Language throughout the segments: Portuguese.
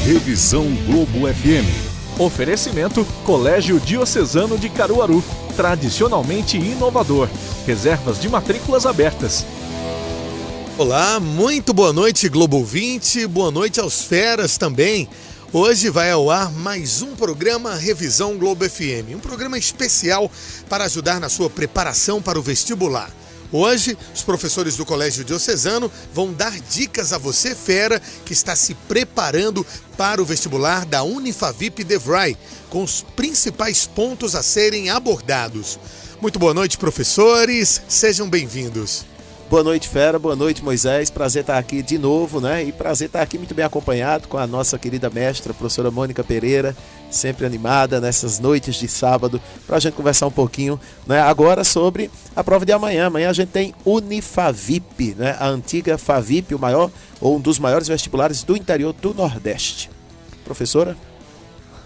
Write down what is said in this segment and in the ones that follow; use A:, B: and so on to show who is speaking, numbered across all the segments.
A: Revisão Globo FM.
B: Oferecimento Colégio Diocesano de Caruaru, tradicionalmente inovador. Reservas de matrículas abertas.
C: Olá, muito boa noite, Globo ouvinte, boa noite aos feras também. Hoje vai ao ar mais um programa Revisão Globo FM, um programa especial para ajudar na sua preparação para o vestibular. Hoje, os professores do Colégio Diocesano vão dar dicas a você, fera, que está se preparando para o vestibular da Unifavip DeVry, com os principais pontos a serem abordados. Muito boa noite, professores, sejam bem-vindos.
D: Boa noite, fera, boa noite, Moisés, prazer estar aqui de novo, né? E prazer estar aqui muito bem acompanhado com a nossa querida mestra, a professora Mônica Pereira, sempre animada nessas noites de sábado, para a gente conversar um pouquinho, né, agora sobre a prova de amanhã. Amanhã a gente tem Unifavip, né? A antiga Favip, o maior ou um dos maiores vestibulares do interior do Nordeste. Professora?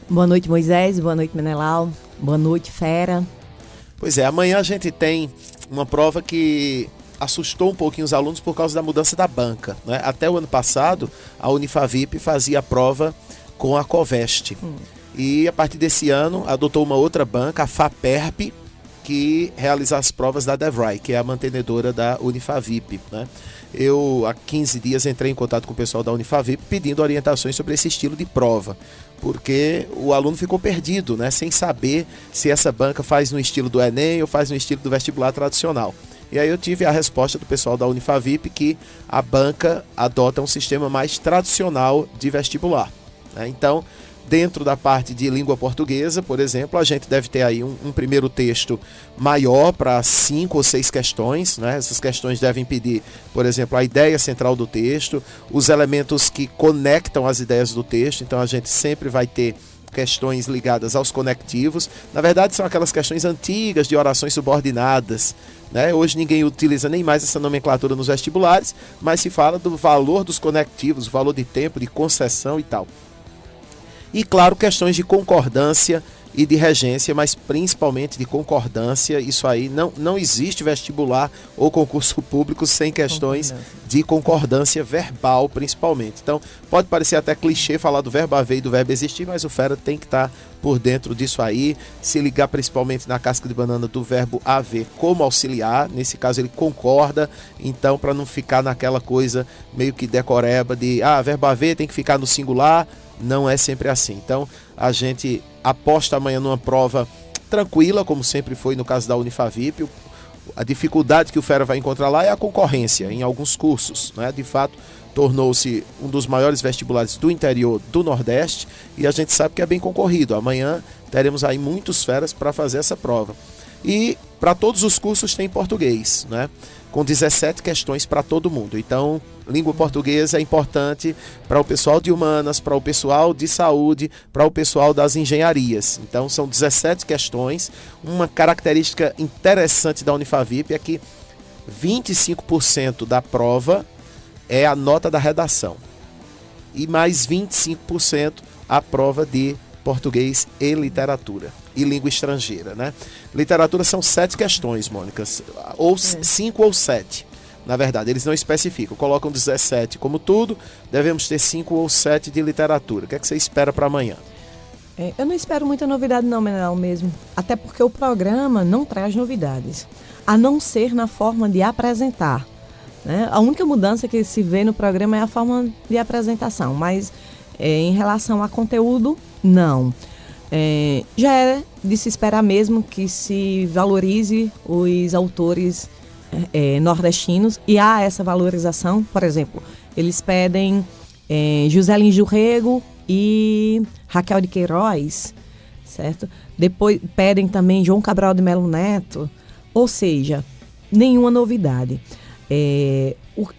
E: Boa noite, Moisés, boa noite, Menelau, boa noite, fera.
D: Pois é, amanhã a gente tem uma prova que assustou um pouquinho os alunos por causa da mudança da banca, né? Até o ano passado, a Unifavip fazia a prova com a Coveste. E a partir desse ano, adotou uma outra banca, a FAPERP, que realiza as provas da DeVry, que é a mantenedora da Unifavip, né? Eu, há 15 dias, entrei em contato com o pessoal da Unifavip pedindo orientações sobre esse estilo de prova, porque o aluno ficou perdido, né? Sem saber se essa banca faz no estilo do Enem ou faz no estilo do vestibular tradicional. E aí eu tive a resposta do pessoal da Unifavip que a banca adota um sistema mais tradicional de vestibular, né? Então, dentro da parte de língua portuguesa, por exemplo, a gente deve ter aí um primeiro texto maior para 5 ou 6 questões, né? Essas questões devem pedir, por exemplo, a ideia central do texto, os elementos que conectam as ideias do texto. Então a gente sempre vai ter questões ligadas aos conectivos. Na verdade, são aquelas questões antigas de orações subordinadas, né? Hoje ninguém utiliza nem mais essa nomenclatura nos vestibulares, mas se fala do valor dos conectivos, o valor de tempo, de concessão e tal. E, claro, questões de concordância e de regência, mas principalmente de concordância. Isso aí, não existe vestibular ou concurso público sem questões de concordância verbal, principalmente. Então, pode parecer até clichê falar do verbo haver e do verbo existir, mas o fera tem que estar por dentro disso aí, se ligar principalmente na casca de banana do verbo haver como auxiliar. Nesse caso ele concorda, então para não ficar naquela coisa meio que decoreba de verbo haver tem que ficar no singular. Não é sempre assim. Então a gente aposta amanhã numa prova tranquila, como sempre foi no caso da Unifavip. A dificuldade que o fera vai encontrar lá é a concorrência em alguns cursos, né? De fato, tornou-se um dos maiores vestibulares do interior do Nordeste e a gente sabe que é bem concorrido. Amanhã teremos aí muitos feras para fazer essa prova. E para todos os cursos tem português, né? Com 17 questões para todo mundo. Então, língua portuguesa é importante para o pessoal de humanas, para o pessoal de saúde, para o pessoal das engenharias. Então, são 17 questões. Uma característica interessante da Unifavip é que 25% da prova é a nota da redação. E mais 25% a prova de português e literatura. E língua estrangeira, né? Literatura são 7 questões, Mônica. Ou 5 ou 7. Na verdade, eles não especificam. Colocam 17 como tudo. Devemos ter 5 ou 7 de literatura. O que é que você espera para amanhã?
E: Eu não espero muita novidade não, Menal, mesmo. Até porque o programa não traz novidades. A não ser na forma de apresentar, né? A única mudança que se vê no programa é a forma de apresentação. Mas em relação a conteúdo, não. Já é de se esperar mesmo que se valorize os autores nordestinos, e há essa valorização. Por exemplo, eles pedem José Lins do Rego e Raquel de Queiroz, certo? Depois pedem também João Cabral de Melo Neto, ou seja, nenhuma novidade.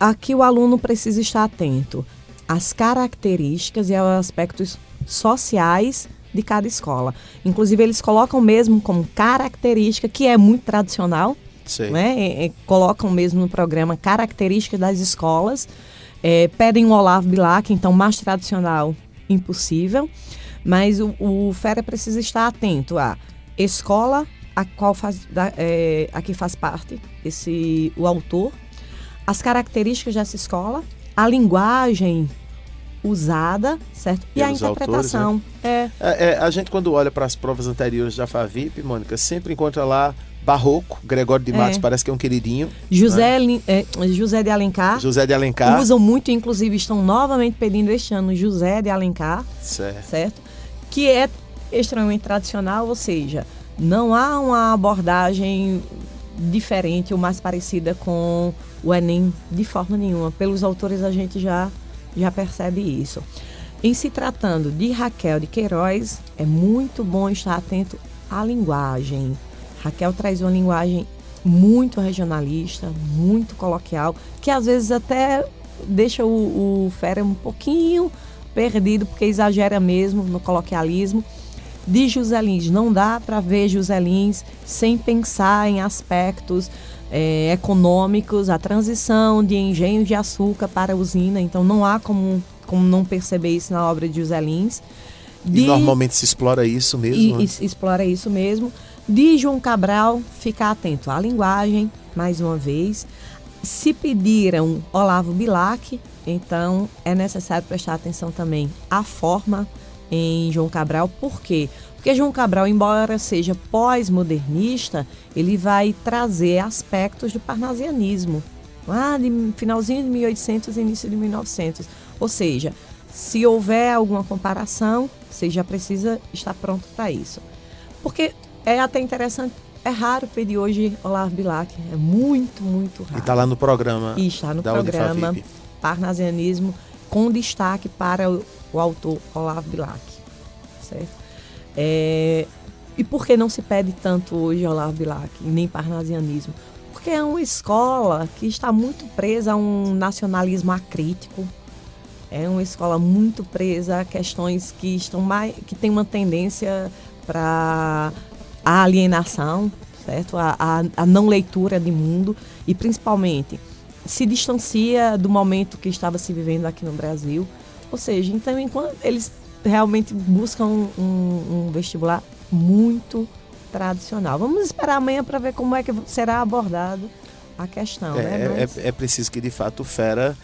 E: Aqui o aluno precisa estar atento às características e aos aspectos sociais de cada escola. Inclusive, eles colocam mesmo como característica, que é muito tradicional, né? Colocam mesmo no programa características das escolas. Pedem o Olavo Bilac, então mais tradicional, impossível. Mas o fera precisa estar atento à escola a que faz parte o autor, as características dessa escola, a linguagem usada, certo? E a
D: Pelos
E: interpretação.
D: autores, né? A gente, quando olha para as provas anteriores da FAVIP, Mônica, sempre encontra lá Barroco, Gregório de Matos parece que é um queridinho.
E: José,
D: né?
E: José de Alencar.
D: José de Alencar.
E: Usam muito, inclusive estão novamente pedindo este ano José de Alencar. Certo? Que é extremamente tradicional, ou seja, não há uma abordagem diferente ou mais parecida com o Enem de forma nenhuma. Pelos autores a gente já percebe isso. Em se tratando de Raquel de Queiroz, é muito bom estar atento à linguagem. Raquel traz uma linguagem muito regionalista, muito coloquial, que às vezes até deixa o fera um pouquinho perdido, porque exagera mesmo no coloquialismo. De José Lins, não dá para ver José Lins sem pensar em aspectos econômicos, a transição de engenhos de açúcar para a usina, então não há como não perceber isso na obra de José Lins.
D: E normalmente se explora isso mesmo.
E: Explora isso mesmo. De João Cabral, ficar atento à linguagem, mais uma vez. Se pediram Olavo Bilac, então é necessário prestar atenção também à forma em João Cabral. Por quê? Porque João Cabral, embora seja pós-modernista, ele vai trazer aspectos do parnasianismo, lá de finalzinho de 1800 e início de 1900. Ou seja, se houver alguma comparação, você já precisa estar pronto para isso. Porque é até interessante, é raro pedir hoje Olavo Bilac, é muito, muito raro.
D: E está lá no programa.
E: E está no programa
D: Unifavip.
E: Parnasianismo, com destaque para o autor Olavo Bilac, certo? E por que não se pede tanto hoje Olavo Bilac, e nem parnasianismo? Porque é uma escola que está muito presa a um nacionalismo acrítico, é uma escola muito presa a questões que tem uma tendência para a alienação, certo? A não leitura de mundo, e principalmente se distancia do momento que estava se vivendo aqui no Brasil. Ou seja, então, enquanto eles realmente buscam um vestibular muito tradicional. Vamos esperar amanhã para ver como é que será abordado a questão.
D: É preciso que, de fato, o fera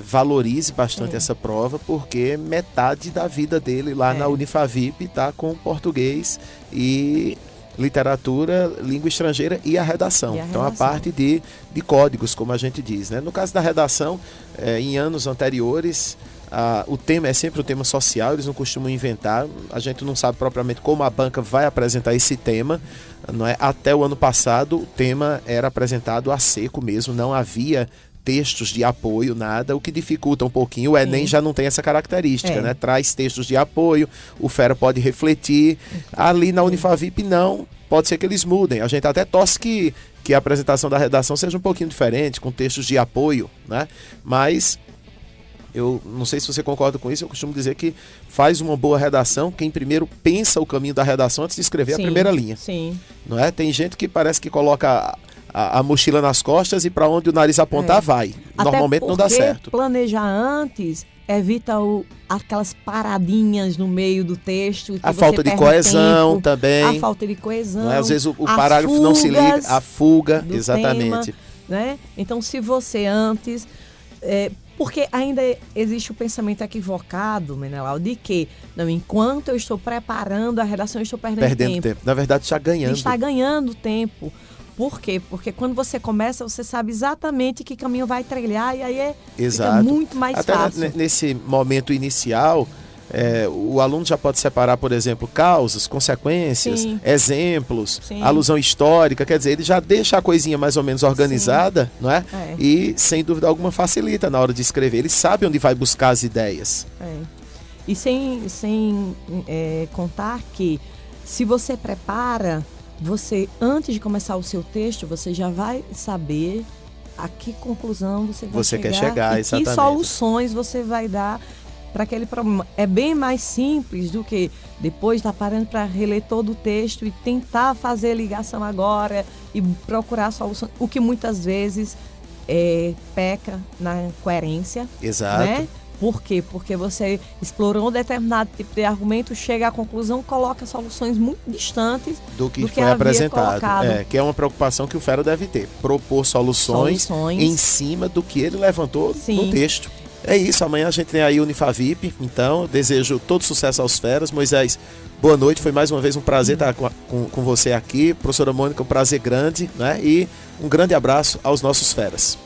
D: valorize bastante essa prova, porque metade da vida dele lá na Unifavip está com português e literatura, língua estrangeira e a redação. Então, a parte de códigos, como a gente diz, né? No caso da redação, em anos anteriores, o tema é sempre o tema social, eles não costumam inventar, a gente não sabe propriamente como a banca vai apresentar esse tema, não é? Até o ano passado o tema era apresentado a seco mesmo, não havia textos de apoio, nada, o que dificulta um pouquinho. O Enem já não tem essa característica, né? Traz textos de apoio, o fera pode refletir. Ali na Unifavip não, pode ser que eles mudem. A gente até torce que a apresentação da redação seja um pouquinho diferente, com textos de apoio, né? Mas eu não sei se você concorda com isso, eu costumo dizer que faz uma boa redação quem primeiro pensa o caminho da redação antes de escrever a primeira linha.
E: Sim.
D: Não é? Tem gente que parece que coloca a mochila nas costas e para onde o nariz apontar vai. Normalmente não dá certo.
E: Planejar antes evita aquelas paradinhas no meio do texto.
D: A falta de coesão também.
E: A falta de coesão.
D: Não é? Às vezes o parágrafo não se liga. A fuga, exatamente.
E: Tema, né? Então, se você antes... porque ainda existe o pensamento equivocado, Menelau, de que enquanto eu estou preparando a redação, eu estou perdendo tempo.
D: Na verdade, está ganhando.
E: Está ganhando tempo. Por quê? Porque quando você começa, você sabe exatamente que caminho vai trilhar, e aí fica muito mais fácil.
D: Até nesse momento inicial, o aluno já pode separar, por exemplo, causas, consequências, exemplos, alusão histórica, quer dizer, ele já deixa a coisinha mais ou menos organizada, não é? E, sem dúvida alguma, facilita na hora de escrever. Ele sabe onde vai buscar as ideias.
E: E sem contar que, se você prepara, antes de começar o seu texto, você já vai saber a que conclusão você
D: quer chegar,
E: e
D: exatamente.
E: que soluções você vai dar para aquele problema. É bem mais simples do que depois estar parando para reler todo o texto e tentar fazer ligação agora e procurar soluções, o que muitas vezes peca na coerência.
D: Exato.
E: Né? Por quê? Porque você explorou um determinado tipo de argumento, chega à conclusão, coloca soluções muito distantes
D: do que foi apresentado. Que é uma preocupação que o fera deve ter. Propor soluções em cima do que ele levantou no texto. É isso, amanhã a gente tem aí o Unifavip, então eu desejo todo sucesso aos feras. Moisés, boa noite, foi mais uma vez um prazer estar com você aqui. Professora Mônica, um prazer grande, né? E um grande abraço aos nossos feras.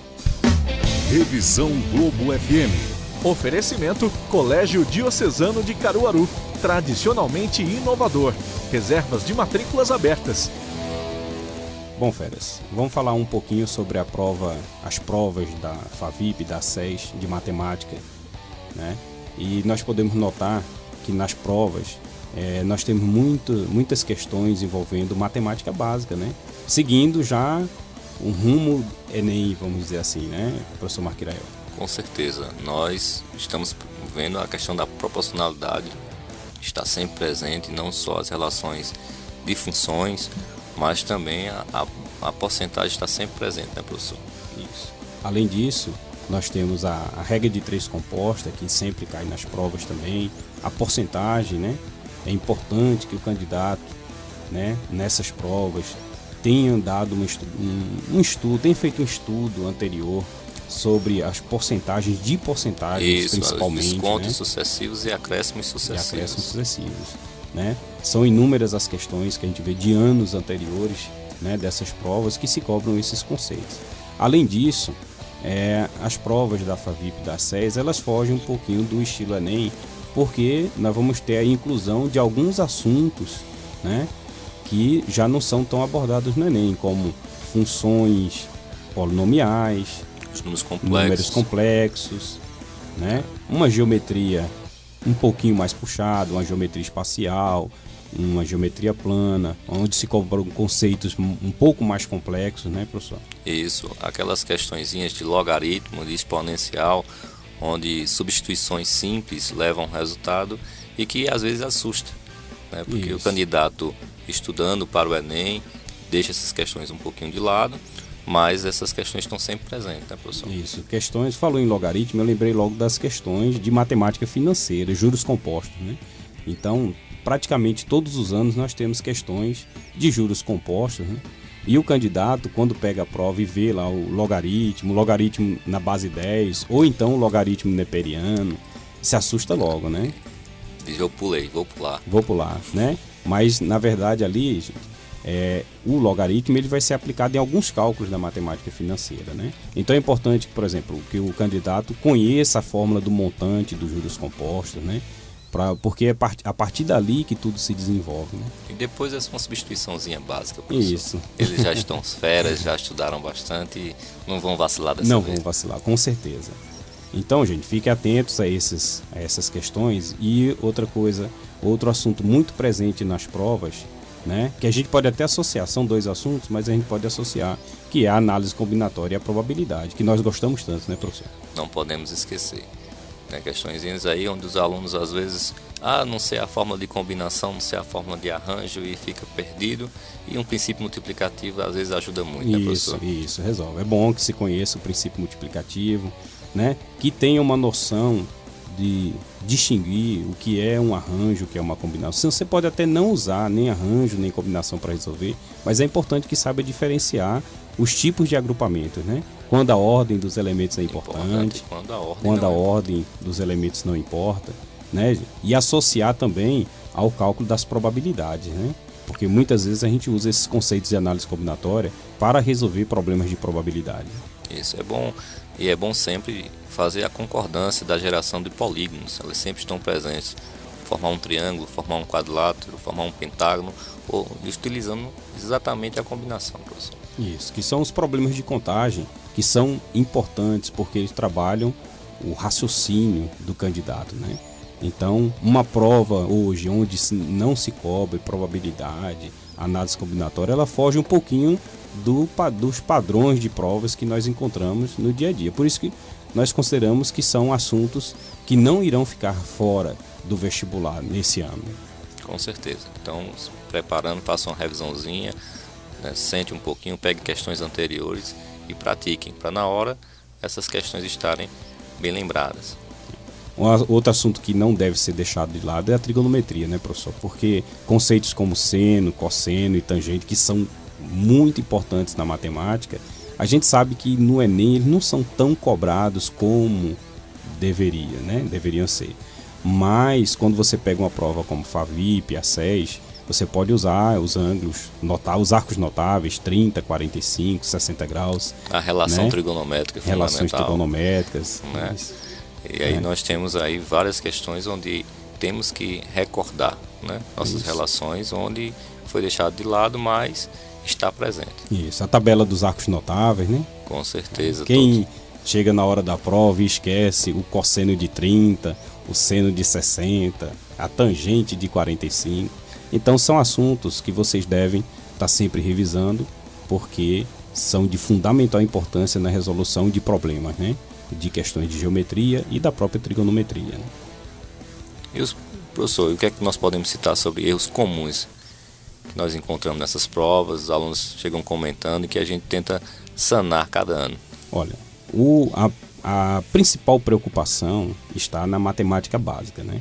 A: Revisão Globo FM.
B: Oferecimento Colégio Diocesano de Caruaru, tradicionalmente inovador. Reservas de matrículas abertas.
F: Bom, feras, vamos falar um pouquinho sobre as provas da FAVIP, da SES de matemática, né? E nós podemos notar que nas provas nós temos muitas questões envolvendo matemática básica, né? Seguindo já um rumo Enem, vamos dizer assim, né, professor Marquirael?
G: Com certeza, nós estamos vendo a questão da proporcionalidade, está sempre presente, não só as relações de funções, mas também a porcentagem está sempre presente, né, professor?
F: Isso. Além disso, nós temos a regra de 3 composta, que sempre cai nas provas também, a porcentagem, né? É importante que o candidato, né, nessas provas tenha dado um estudo, tenha feito um estudo anterior sobre as porcentagens,
G: Isso,
F: principalmente,
G: descontos,
F: né?
G: sucessivos e acréscimos sucessivos.
F: Né? São inúmeras as questões que a gente vê de anos anteriores, né, dessas provas que se cobram esses conceitos. Além disso, as provas da FAVIP e da SES, elas fogem um pouquinho do estilo Enem, porque nós vamos ter a inclusão de alguns assuntos, né, que já não são tão abordados no Enem, como funções polinomiais,
G: os
F: números complexos, né, uma geometria um pouquinho mais puxada, uma geometria espacial, uma geometria plana, onde se cobram conceitos um pouco mais complexos, né, professor?
G: Isso, aquelas questõezinhas de logaritmo, de exponencial, onde substituições simples levam resultado e que às vezes assusta, né? Porque
F: Isso.
G: o candidato estudando para o Enem deixa essas questões um pouquinho de lado, mas essas questões estão sempre presentes, né, professor?
F: Isso, questões, falou em logaritmo, eu lembrei logo das questões de matemática financeira, juros compostos, né? Então, praticamente todos os anos nós temos questões de juros compostos, né? E o candidato, quando pega a prova e vê lá o logaritmo na base 10, ou então o logaritmo neperiano, se assusta logo, né?
G: Diz, eu pulei, vou pular.
F: Vou pular, né? Mas, na verdade, ali, gente, o logaritmo ele vai ser aplicado em alguns cálculos da matemática financeira, né? Então é importante, por exemplo, que o candidato conheça a fórmula do montante dos juros compostos, né? Porque é a partir dali que tudo se desenvolve, né?
G: E depois é uma substituiçãozinha básica, professor.
F: Isso.
G: Eles já estão feras, já estudaram bastante e não vão vacilar dessa
F: Não
G: vez.
F: vão vacilar, com certeza. Então, gente, fiquem atentos a essas questões. E outra coisa, outro assunto muito presente nas provas, né, que a gente pode até associar, são 2 assuntos, mas a gente pode associar, que é a análise combinatória e a probabilidade, que nós gostamos tanto, né, professor?
G: Não podemos esquecer. Tem questõezinhas aí onde os alunos às vezes, não sei a fórmula de combinação, não sei a fórmula de arranjo e fica perdido. E um princípio multiplicativo às vezes ajuda muito, né, professor?
F: Isso, resolve. É bom que se conheça o princípio multiplicativo, né, que tenha uma noção de distinguir o que é um arranjo, o que é uma combinação. Você pode até não usar nem arranjo, nem combinação para resolver, mas é importante que saiba diferenciar os tipos de agrupamentos, né? Quando a ordem dos elementos é importante, quando a ordem dos elementos não importa, né? E associar também ao cálculo das probabilidades, né? Porque muitas vezes a gente usa esses conceitos de análise combinatória para resolver problemas de probabilidade.
G: Isso é bom, e é bom sempre fazer a concordância da geração de polígonos, elas sempre estão presentes, formar um triângulo, formar um quadrilátero, formar um pentágono, ou utilizando exatamente a combinação, professor.
F: Isso, que são os problemas de contagem, que são importantes porque eles trabalham o raciocínio do candidato, né? Então, uma prova hoje onde não se cobre probabilidade, análise combinatória, ela foge um pouquinho dos padrões de provas que nós encontramos no dia a dia. Por isso que nós consideramos que são assuntos que não irão ficar fora do vestibular nesse ano.
G: Com certeza. Então, se preparando, faça uma revisãozinha, né, sente um pouquinho, pegue questões anteriores e pratiquem, para na hora essas questões estarem bem lembradas.
F: Outro assunto que não deve ser deixado de lado é a trigonometria, né, professor? Porque conceitos como seno, cosseno e tangente, que são muito importantes na matemática, a gente sabe que no Enem eles não são tão cobrados como deveriam ser. Mas quando você pega uma prova como FAVIP, a SES, você pode usar os ângulos, os arcos notáveis, 30, 45, 60 graus.
G: A relação
F: né?
G: trigonométrica é
F: Relações
G: fundamental.
F: trigonométricas.
G: Né? E aí nós temos aí várias questões onde temos que recordar, né? Nossas relações, onde foi deixado de lado, mas está presente.
F: Isso, a tabela dos arcos notáveis, né?
G: Com certeza.
F: Quem chega na hora da prova e esquece o cosseno de 30, o seno de 60, a tangente de 45. Então são assuntos que vocês devem estar sempre revisando, porque são de fundamental importância na resolução de problemas, né? De questões de geometria e da própria trigonometria. Né?
G: E professor, o que é que nós podemos citar sobre erros comuns que nós encontramos nessas provas? Os alunos chegam comentando e que a gente tenta sanar cada ano.
F: Olha, a principal preocupação está na matemática básica, né?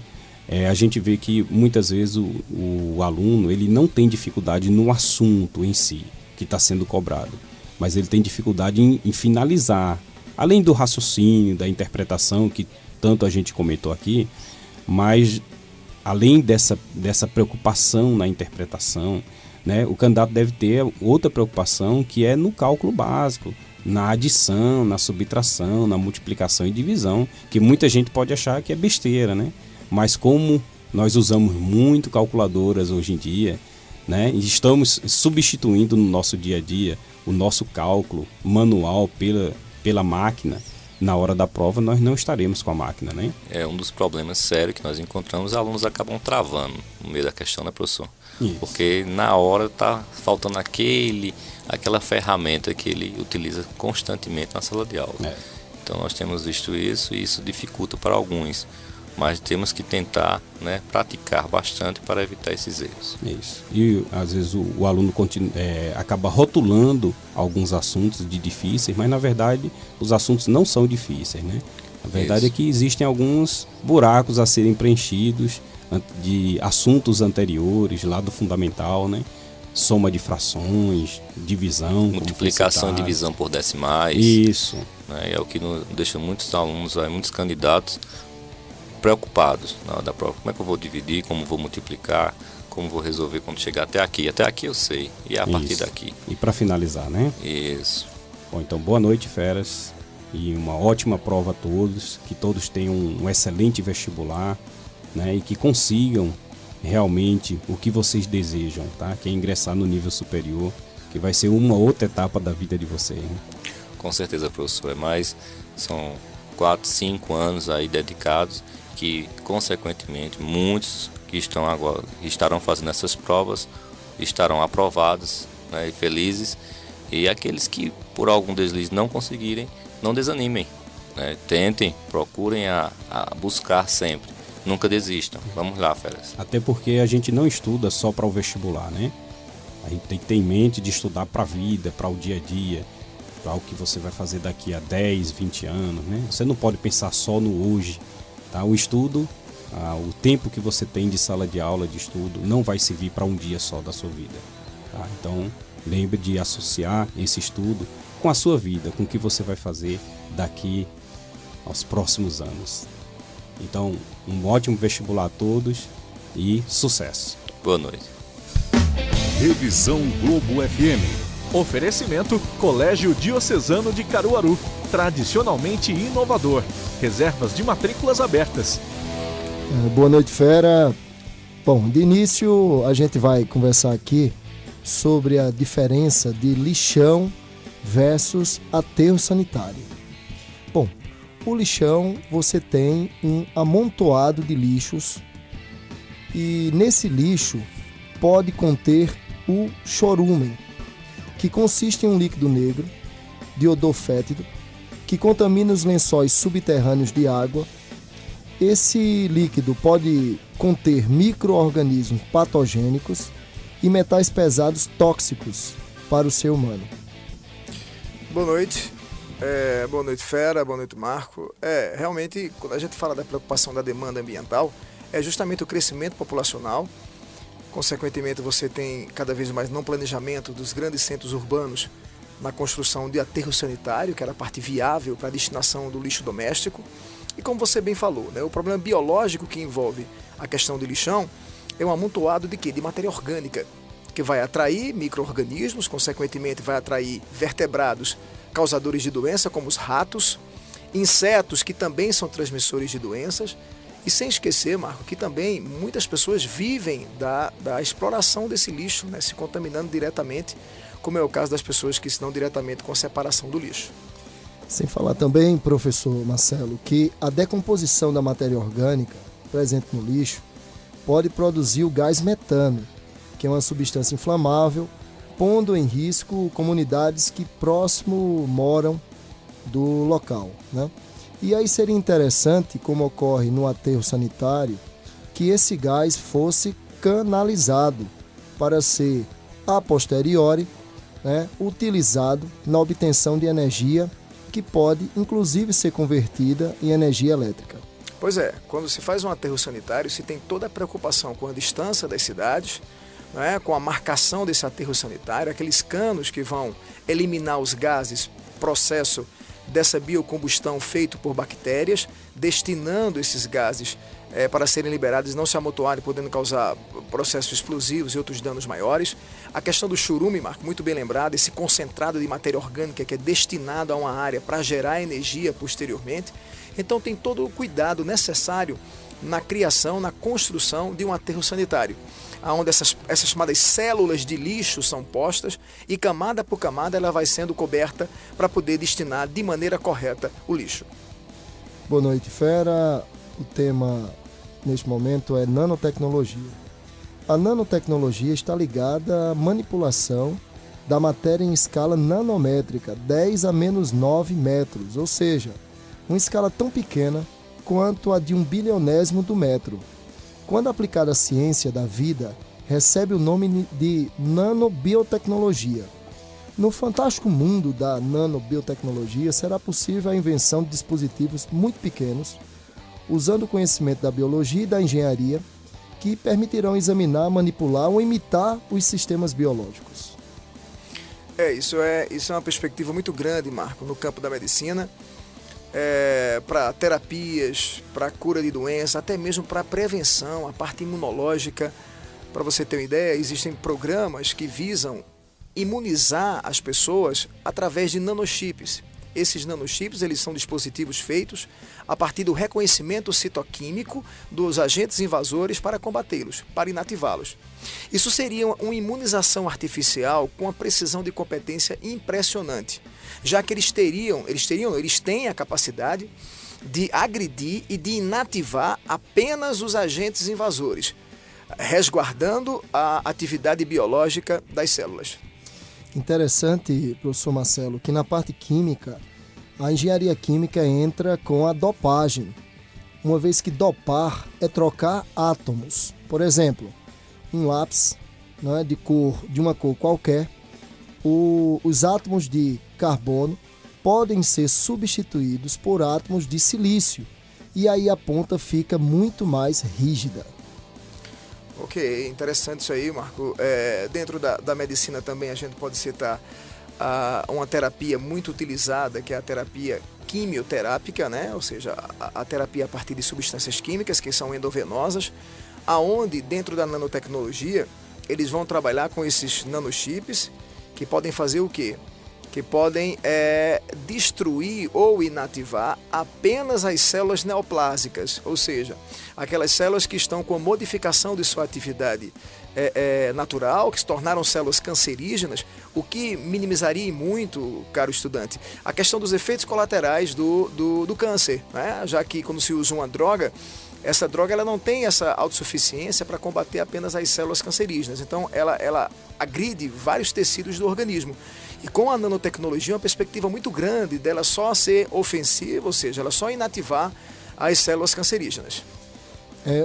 F: A gente vê que muitas vezes o aluno ele não tem dificuldade no assunto em si que está sendo cobrado, mas ele tem dificuldade em finalizar, além do raciocínio, da interpretação que tanto a gente comentou aqui, mas além dessa preocupação na interpretação, né, o candidato deve ter outra preocupação que é no cálculo básico, na adição, na subtração, na multiplicação e divisão, que muita gente pode achar que é besteira, né? Mas como nós usamos muito calculadoras hoje em dia, né, e estamos substituindo no nosso dia a dia o nosso cálculo manual pela máquina, na hora da prova nós não estaremos com a máquina, né? É
G: um dos problemas sérios que nós encontramos, os alunos acabam travando no meio da questão, né, professor? Isso. Porque na hora está faltando aquela ferramenta que ele utiliza constantemente na sala de aula. Então nós temos visto isso e isso dificulta para alguns. Mas temos que tentar, né, praticar bastante para evitar esses erros.
F: Isso. E às vezes o aluno acaba rotulando alguns assuntos de difíceis, mas na verdade os assuntos não são difíceis, né? A verdade é que existem alguns buracos a serem preenchidos de assuntos anteriores, lá do fundamental, né? Soma de frações, divisão,
G: multiplicação e divisão por decimais.
F: Isso.
G: Né? É o que deixa muitos alunos, muitos candidatos preocupados na hora da prova. Como é que eu vou dividir, como vou multiplicar, como vou resolver quando chegar até aqui. Até aqui eu sei, e é a partir daqui.
F: E para finalizar, né?
G: Isso.
F: Bom, então boa noite, feras, e uma ótima prova a todos, que todos tenham um excelente vestibular, né? E que consigam realmente o que vocês desejam, tá? Que é ingressar no nível superior, que vai ser uma outra etapa da vida de vocês, né?
G: Com certeza, professor. São 4, 5 anos aí dedicados, que consequentemente muitos que estarão fazendo essas provas estarão aprovados, né, e felizes, e aqueles que por algum deslize não conseguirem, não desanimem, né? Tentem, procurem a buscar sempre, nunca desistam. Vamos lá, feras.
F: Até porque a gente não estuda só para o vestibular, né? A gente tem que ter em mente de estudar para a vida, para o dia a dia, para o que você vai fazer daqui a 10, 20 anos, né? Você não pode pensar só no hoje, tá? O estudo, o tempo que você tem de sala de aula, de estudo, não vai servir para um dia só da sua vida, tá? Então, lembre de associar esse estudo com a sua vida, com o que você vai fazer daqui aos próximos anos. Então, um ótimo vestibular a todos e sucesso.
G: Boa noite.
A: Revisão Globo FM.
B: Oferecimento Colégio Diocesano de Caruaru, tradicionalmente inovador. Reservas de matrículas abertas.
H: Boa noite, fera. Bom, de início a gente vai conversar aqui sobre a diferença de lixão versus aterro sanitário. Bom, o lixão, você tem um amontoado de lixos e nesse lixo pode conter o chorumen, que consiste em um líquido negro de odor fétido que contamina os lençóis subterrâneos de água. Esse líquido pode conter micro-organismos patogênicos e metais pesados tóxicos para o ser humano.
I: Boa noite. Boa noite, Fera. Boa noite, Marco. Realmente, quando a gente fala da preocupação da demanda ambiental, é justamente o crescimento populacional. Consequentemente, você tem cada vez mais não planejamento dos grandes centros urbanos na construção de aterro sanitário, que era a parte viável para a destinação do lixo doméstico. E como você bem falou, né, o problema biológico que envolve a questão do lixão é um amontoado de quê? De matéria orgânica, que vai atrair micro-organismos, consequentemente vai atrair vertebrados causadores de doença, como os ratos, insetos que também são transmissores de doenças, e sem esquecer, Marco, que também muitas pessoas vivem da exploração desse lixo, né, se contaminando diretamente, como é o caso das pessoas que estão diretamente com a separação do lixo.
H: Sem falar também, professor Marcelo, que a decomposição da matéria orgânica presente no lixo pode produzir o gás metano, que é uma substância inflamável, pondo em risco comunidades que próximo moram do local, né? E aí seria interessante, como ocorre no aterro sanitário, que esse gás fosse canalizado para ser, a posteriori, né, utilizado na obtenção de energia que pode, inclusive, ser convertida em energia elétrica.
I: Pois é, quando se faz um aterro sanitário, se tem toda a preocupação com a distância das cidades, né, com a marcação desse aterro sanitário, aqueles canos que vão eliminar os gases, processo dessa biocombustão feito por bactérias, destinando esses gases para serem liberados e não se amontoarem, podendo causar processos explosivos e outros danos maiores. A questão do churume, Marco, muito bem lembrado, esse concentrado de matéria orgânica que é destinado a uma área para gerar energia posteriormente. Então tem todo o cuidado necessário na criação, na construção de um aterro sanitário, onde essas chamadas células de lixo são postas e camada por camada ela vai sendo coberta para poder destinar de maneira correta o lixo.
H: Boa noite, Fera. O tema neste momento é nanotecnologia. A nanotecnologia está ligada à manipulação da matéria em escala nanométrica, 10 a menos 9 metros, ou seja, uma escala tão pequena quanto a de 1 bilionésimo do metro. Quando aplicada à ciência da vida, recebe o nome de nanobiotecnologia. No fantástico mundo da nanobiotecnologia, será possível a invenção de dispositivos muito pequenos, usando o conhecimento da biologia e da engenharia, que permitirão examinar, manipular ou imitar os sistemas biológicos.
I: Isso é uma perspectiva muito grande, Marco, no campo da medicina, para terapias, para cura de doenças, até mesmo para prevenção, a parte imunológica. Para você ter uma ideia, existem programas que visam imunizar as pessoas através de nanochips. Esses nanochips, eles são dispositivos feitos a partir do reconhecimento citoquímico dos agentes invasores para combatê-los, para inativá-los. Isso seria uma imunização artificial com uma precisão de competência impressionante, já que eles têm a capacidade de agredir e de inativar apenas os agentes invasores, resguardando a atividade biológica das células.
H: Interessante, professor Marcelo, que na parte química, a engenharia química entra com a dopagem, uma vez que dopar é trocar átomos. Por exemplo, um lápis, né, de uma cor qualquer, os átomos de carbono podem ser substituídos por átomos de silício, e aí a ponta fica muito mais rígida.
I: Ok, interessante isso aí, Marco. Dentro da medicina também a gente pode citar uma terapia muito utilizada, que é a terapia quimioterápica, né? Ou seja, a terapia a partir de substâncias químicas que são endovenosas, aonde dentro da nanotecnologia eles vão trabalhar com esses nanochips que podem fazer o quê? Que podem destruir ou inativar apenas as células neoplásicas, ou seja, aquelas células que estão com a modificação de sua atividade natural, que se tornaram células cancerígenas, o que minimizaria muito, caro estudante, a questão dos efeitos colaterais do câncer, né? Já que quando se usa uma droga, essa droga ela não tem essa autossuficiência para combater apenas as células cancerígenas, então ela agride vários tecidos do organismo. E com a nanotecnologia, uma perspectiva muito grande dela só ser ofensiva, ou seja, ela só inativar as células cancerígenas.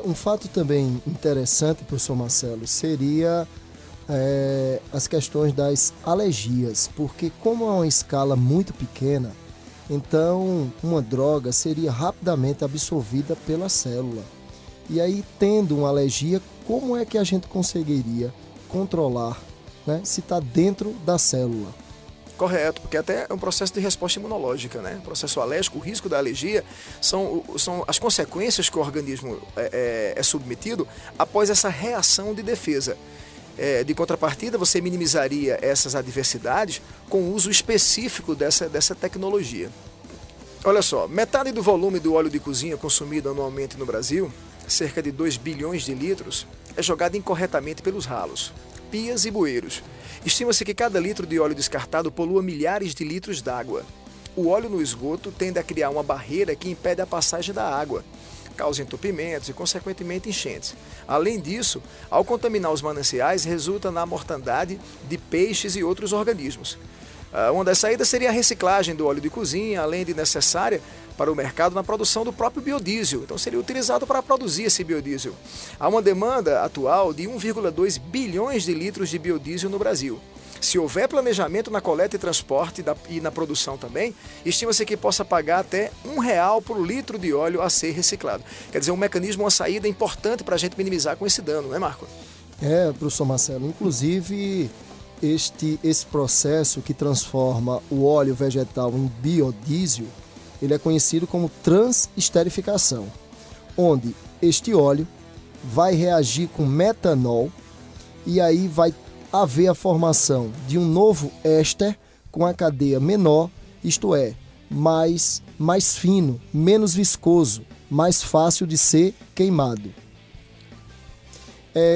H: Um fato também interessante, professor Marcelo, seria as questões das alergias, porque como é uma escala muito pequena, então uma droga seria rapidamente absorvida pela célula. E aí, tendo uma alergia, como é que a gente conseguiria controlar, né, se está dentro da célula?
I: Correto, porque até é um processo de resposta imunológica, né? O processo alérgico, o risco da alergia são as consequências que o organismo é submetido após essa reação de defesa. De contrapartida, você minimizaria essas adversidades com o uso específico dessa tecnologia. Olha só, metade do volume do óleo de cozinha consumido anualmente no Brasil, cerca de 2 bilhões de litros, é jogado incorretamente pelos ralos, pias e bueiros. Estima-se que cada litro de óleo descartado polua milhares de litros d'água. O óleo no esgoto tende a criar uma barreira que impede a passagem da água, causa entupimentos e, consequentemente, enchentes. Além disso, ao contaminar os mananciais, resulta na mortandade de peixes e outros organismos. Uma das saídas seria a reciclagem do óleo de cozinha, além de necessária para o mercado na produção do próprio biodiesel. Então seria utilizado para produzir esse biodiesel. Há uma demanda atual de 1,2 bilhões de litros de biodiesel no Brasil. Se houver planejamento na coleta e transporte e na produção também, estima-se que possa pagar até R$1 por litro de óleo a ser reciclado. Quer dizer, um mecanismo, uma saída importante para a gente minimizar com esse dano, não é, Marco?
H: Professor Marcelo, inclusive esse processo que transforma o óleo vegetal em biodiesel, ele é conhecido como transesterificação, onde este óleo vai reagir com metanol e aí vai haver a formação de um novo éster com a cadeia menor, isto é, mais fino, menos viscoso, mais fácil de ser queimado.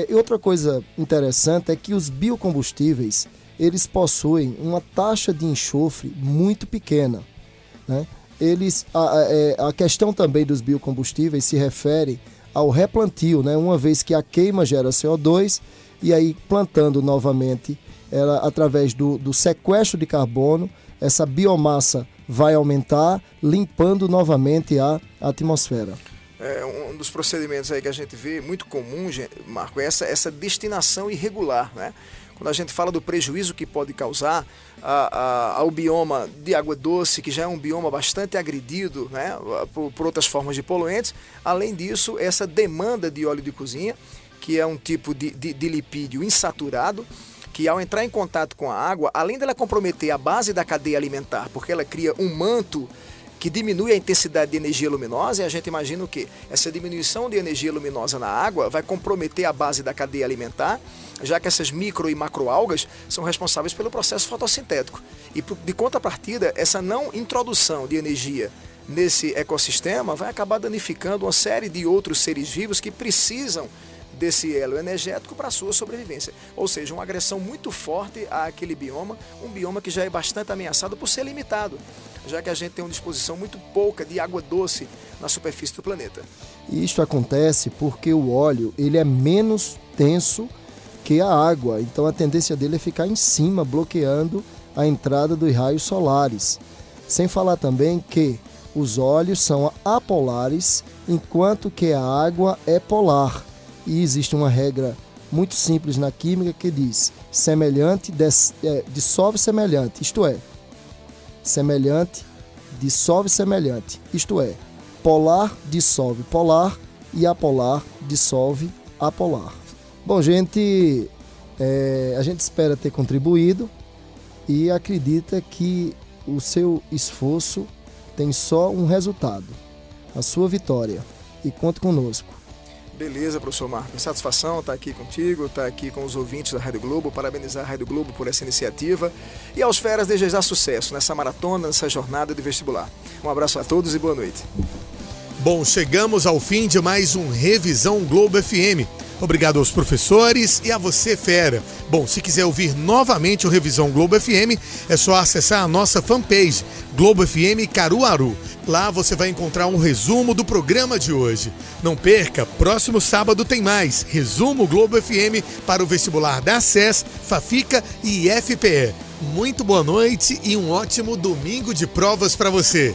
H: E outra coisa interessante é que os biocombustíveis, eles possuem uma taxa de enxofre muito pequena, né? A questão também dos biocombustíveis se refere ao replantio, né? Uma vez que a queima gera CO2, e aí plantando novamente, através do sequestro de carbono, essa biomassa vai aumentar, limpando novamente a atmosfera.
I: Um dos procedimentos aí que a gente vê muito comum, Marco, é essa destinação irregular, né? Quando a gente fala do prejuízo que pode causar ao bioma de água doce, que já é um bioma bastante agredido, né, por outras formas de poluentes, além disso, essa demanda de óleo de cozinha, que é um tipo de lipídio insaturado, que ao entrar em contato com a água, além dela comprometer a base da cadeia alimentar, porque ela cria um manto que diminui a intensidade de energia luminosa, e a gente imagina o quê? Essa diminuição de energia luminosa na água vai comprometer a base da cadeia alimentar, já que essas micro e macroalgas são responsáveis pelo processo fotossintético. E de contrapartida, essa não introdução de energia nesse ecossistema vai acabar danificando uma série de outros seres vivos que precisam desse elo energético para a sua sobrevivência. Ou seja, uma agressão muito forte àquele bioma, um bioma que já é bastante ameaçado por ser limitado, já que a gente tem uma disposição muito pouca de água doce na superfície do planeta.
H: E isto acontece porque o óleo ele é menos denso que a água, então a tendência dele é ficar em cima, bloqueando a entrada dos raios solares. Sem falar também que os óleos são apolares, enquanto que a água é polar. E existe uma regra muito simples na química que diz semelhante dissolve semelhante, isto é, semelhante dissolve semelhante, isto é, polar dissolve polar e apolar dissolve apolar. Bom, gente, a gente espera ter contribuído e acredita que o seu esforço tem só um resultado, a sua vitória, e conte conosco.
I: Beleza, professor Marco. Satisfação estar aqui contigo, estar aqui com os ouvintes da Rádio Globo, parabenizar a Rádio Globo por essa iniciativa e aos feras desejar sucesso nessa maratona, nessa jornada de vestibular. Um abraço a todos e boa noite.
C: Bom, chegamos ao fim de mais um Revisão Globo FM. Obrigado aos professores e a você, fera. Bom, se quiser ouvir novamente o Revisão Globo FM, é só acessar a nossa fanpage, Globo FM Caruaru. Lá você vai encontrar um resumo do programa de hoje. Não perca, próximo sábado tem mais Resumo Globo FM para o vestibular da SES, Fafica e FPE. Muito boa noite e um ótimo domingo de provas para você.